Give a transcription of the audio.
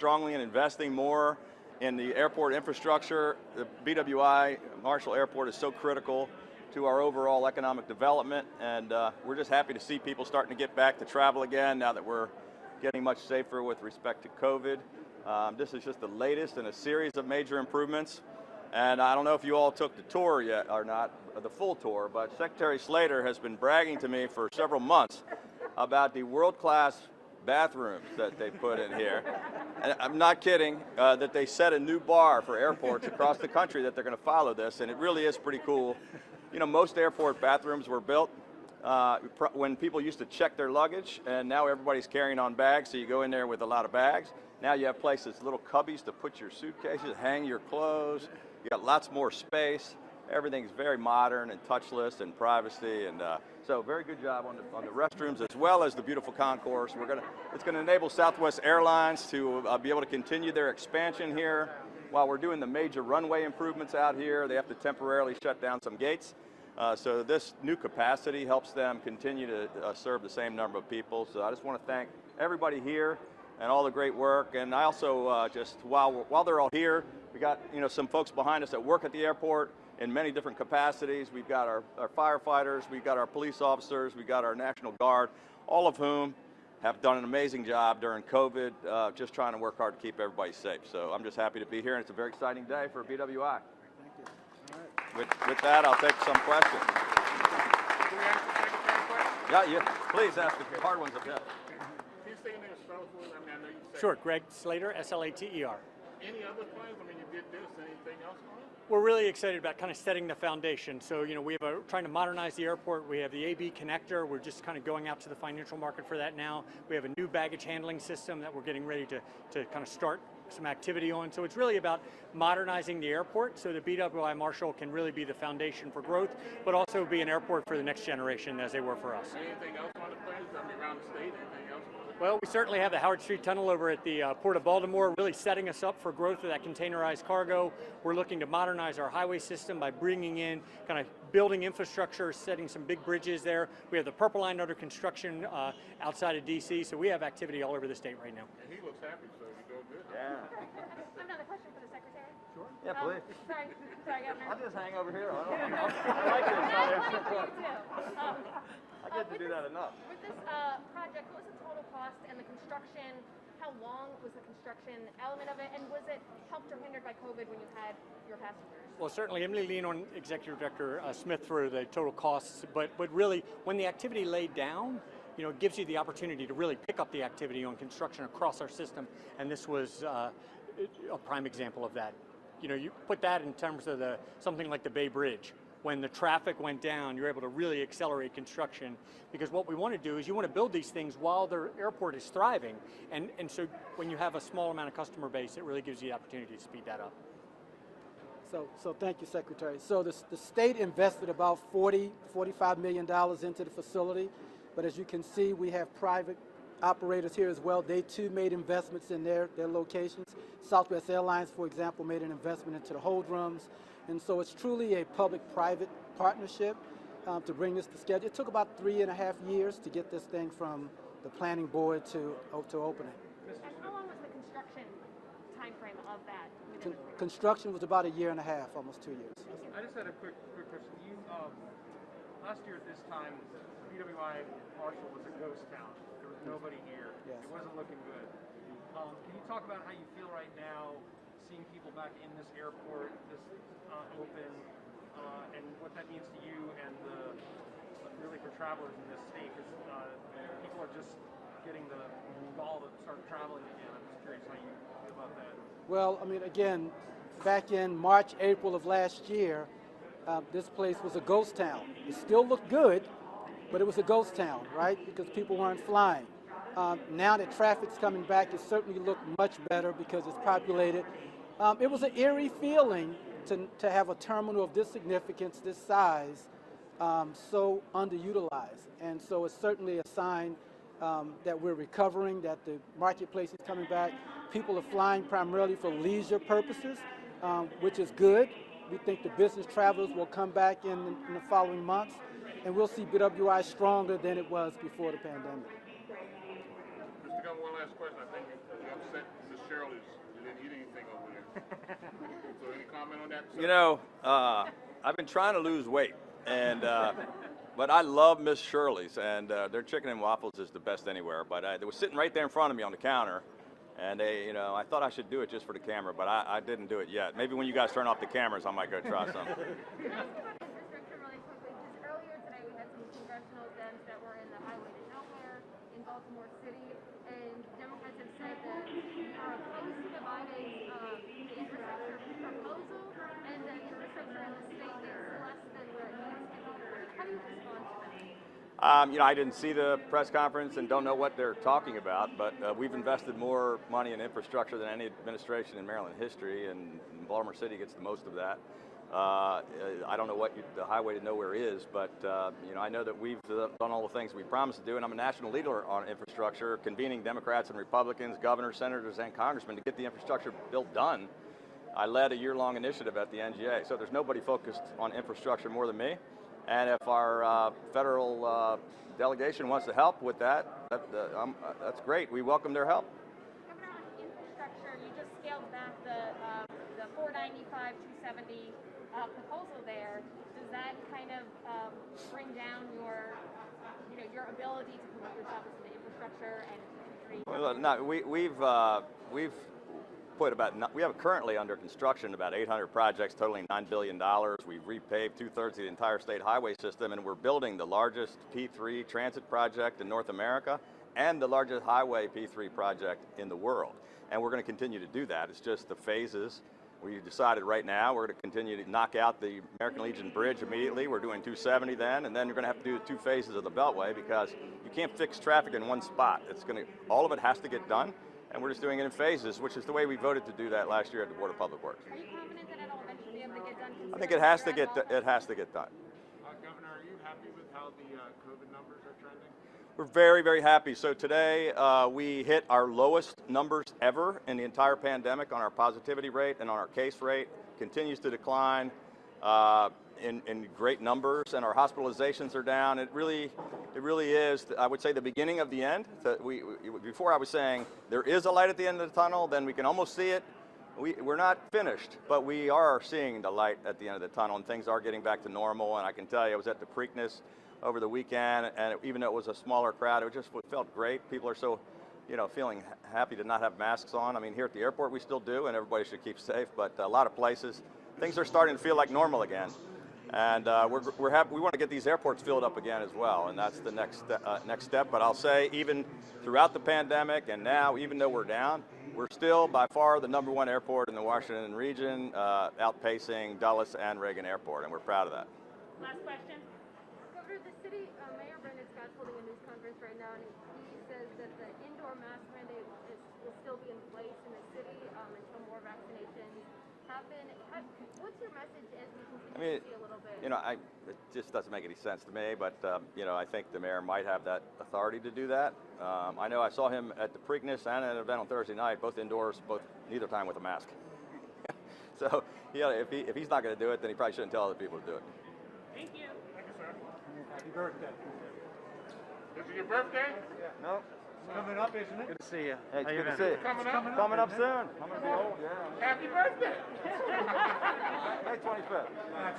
strongly in investing more in the airport infrastructure. The BWI Marshall Airport is so critical to our overall economic development, and we're just happy to see people starting to get back to travel again now that we're getting much safer with respect to COVID. This is just the latest in a series of major improvements. And I don't know if you all took the tour yet or not, the full tour, but Secretary Slater has been bragging to me for several months about the world-class bathrooms that they put in here. And I'm not kidding, that they set a new bar for airports across the country that they're going to follow this, and it really is pretty cool. You know, most airport bathrooms were built when people used to check their luggage, and now everybody's carrying on bags, so you go in there with a lot of bags. Now you have places, little cubbies to put your suitcases, hang your clothes. You got lots more space. Everything's very modern and touchless and privacy, and so very good job on the restrooms as well as the beautiful concourse. It's going to enable Southwest Airlines to be able to continue their expansion here while we're doing the major runway improvements out here. They have to temporarily shut down some gates. So this new capacity helps them continue to serve the same number of people. So I just want to thank everybody here and all the great work. And I also just while they're all here, we got some folks behind us that work at the airport in many different capacities. We've got our firefighters, we've got our police officers, we've got our National Guard, all of whom have done an amazing job during COVID, just trying to work hard to keep everybody safe. So I'm just happy to be here, and it's a very exciting day for BWI. Thank you. All right. With that, I'll take some questions. Can we ask the secretary a question? Yeah, please ask the hard ones up there. Can you say your name and spell it for us? I know you said Sure, Greg Slater, S-L-A-T-E-R. Any other plans? I mean, you did this. Anything else going on? We're really excited about kind of setting the foundation. So, we have trying to modernize the airport. We have the AB connector. We're just kind of going out to the financial market for that now. We have a new baggage handling system that we're getting ready to kind of start some activity on. So it's really about modernizing the airport so that BWI Marshall can really be the foundation for growth, but also be an airport for the next generation as they were for us. Anything else on the plans? I mean, around the state, anything else? Well, we certainly have the Howard Street Tunnel over at the Port of Baltimore, really setting us up for growth of that containerized cargo. We're looking to modernize our highway system by bringing in kind of building infrastructure, setting some big bridges there. We have the Purple Line under construction outside of DC, so we have activity all over the state right now. And he looks happy, so you're doing good. Yeah. Another question for the secretary. Sure. Yeah, please. Sorry, Governor. I'll just hang over here. I like this. I get to do that enough. With this project, what was the total cost and the construction? How long was the construction element of it? And was it helped or hindered by COVID when you had your passengers? Well, certainly, I'm going to lean on Executive Director Smith for the total costs, but really, when the activity laid down, it gives you the opportunity to really pick up the activity on construction across our system, and this was a prime example of that. You put that in terms of something like the Bay Bridge. When the traffic went down, you're able to really accelerate construction, because what we want to do is you want to build these things while the airport is thriving, and so when you have a small amount of customer base, it really gives you the opportunity to speed that up. So thank you, Secretary. So the state invested about $45 million into the facility, but as you can see, we have private operators here as well. They too made investments in their locations. Southwest Airlines, for example, made an investment into the hold rooms. And so it's truly a public-private partnership to bring this to schedule. It took about 3.5 years to get this thing from the planning board to opening. And how long was the construction time frame of that? Construction was about 1.5 years, almost 2 years. I just had a quick question. Last year at this time, BWI Marshall was a ghost town. There was nobody here. Yes. It wasn't looking good. Can you talk about how you feel right now, seeing people back in this airport, this open, and what that means to you and really for travelers in this state? Because people are just getting the ball to start traveling again. I'm just curious how you feel about that. Well, I mean, again, back in March, April of last year, this place was a ghost town. It still looked good, but it was a ghost town, right? Because people weren't flying. Now that traffic's coming back, it certainly looked much better because it's populated. It was an eerie feeling to have a terminal of this significance, this size, so underutilized. And so it's certainly a sign that we're recovering, that the marketplace is coming back. People are flying primarily for leisure purposes, which is good. We think the business travelers will come back in the following months, and we'll see BWI stronger than it was before the pandemic. Mr. Governor, one last question. I think you upset Ms. Shirley's. You didn't eat anything over there. So any comment on that? Sir? You know, I've been trying to lose weight, and but I love Miss Shirley's, and their chicken and waffles is the best anywhere. But they were sitting right there in front of me on the counter, and they, you know, I thought I should do it just for the camera, but I didn't do it yet. Maybe when you guys turn off the cameras, I might go try some. Can I ask you about infrastructure really quickly? Because earlier today we had some congressional Dems that were in the highway to nowhere in Baltimore City, and Democrats have said that they are opposed to Biden's infrastructure proposal, and that infrastructure in the state is less than where it needs to be. How do you respond to that? You know, I didn't see the press conference and don't know what they're talking about, but we've invested more money in infrastructure than any administration in Maryland history, and Baltimore City gets the most of that. I don't know what the highway to nowhere is, but you know, I know that we've done all the things we promised to do, and I'm a national leader on infrastructure, convening Democrats and Republicans, governors, senators, and congressmen to get the infrastructure bill done. I led a year-long initiative at the NGA, so there's nobody focused on infrastructure more than me. And if our federal delegation wants to help with that, that's great. We welcome their help. Governor, on infrastructure, you just scaled back the 495, 270 proposal there. Does that kind of bring down your, you know, your ability to promote yourself as the infrastructure and create? Well, no, we've put we have currently under construction about 800 projects totaling $9 billion. We've repaved 2/3 of the entire state highway system, and we're building the largest P3 transit project in North America and the largest highway P3 project in the world. And we're going to continue to do that. It's just the phases. We decided right now we're going to continue to knock out the American Legion Bridge immediately. We're doing 270 then, and then you're going to have to do the 2 phases of the Beltway, because you can't fix traffic in one spot. All of it has to get done. And we're just doing it in phases, which is the way we voted to do that last year at the Board of Public Works. Are you confident that it'll eventually be able to get done? I think it has to get done. Governor, are you happy with how the COVID numbers are trending? We're very, very happy. So today we hit our lowest numbers ever in the entire pandemic on our positivity rate, and on our case rate continues to decline in great numbers, and our hospitalizations are down. It really is, I would say, the beginning of the end. Before I was saying there is a light at the end of the tunnel, then we can almost see it. We're not finished, but we are seeing the light at the end of the tunnel, and things are getting back to normal. And I can tell you, I was at the Preakness over the weekend, and even though it was a smaller crowd, it felt great. People are so, you know, feeling happy to not have masks on. I mean, here at the airport we still do, and everybody should keep safe, but a lot of places, things are starting to feel like normal again. And we're happy. We want to get these airports filled up again as well, and that's the next step. But I'll say, even throughout the pandemic and now, even though we're down, we're still by far the #1 airport in the Washington region, outpacing Dulles and Reagan Airport, and we're proud of that. Last question. Governor, the city Mayor Brandon Scott's holding a news conference right now, and he says that the indoor mask mandate will still be in place in the city until more vaccinations happen. What's your message as we continue to see a little bit? You know, it just doesn't make any sense to me, but you know, I think the mayor might have that authority to do that. I know I saw him at the Preakness and at an event on Thursday night, both indoors, neither time with a mask. So, yeah, if he's not going to do it, then he probably shouldn't tell other people to do it. Thank you. Thank you, sir. Happy birthday. Is it your birthday? No. Coming up, isn't it? Good to see you. Hey, it's good to see you. Coming up? Coming up soon. I'm going to be old, yeah. Happy birthday. May 25th. All right.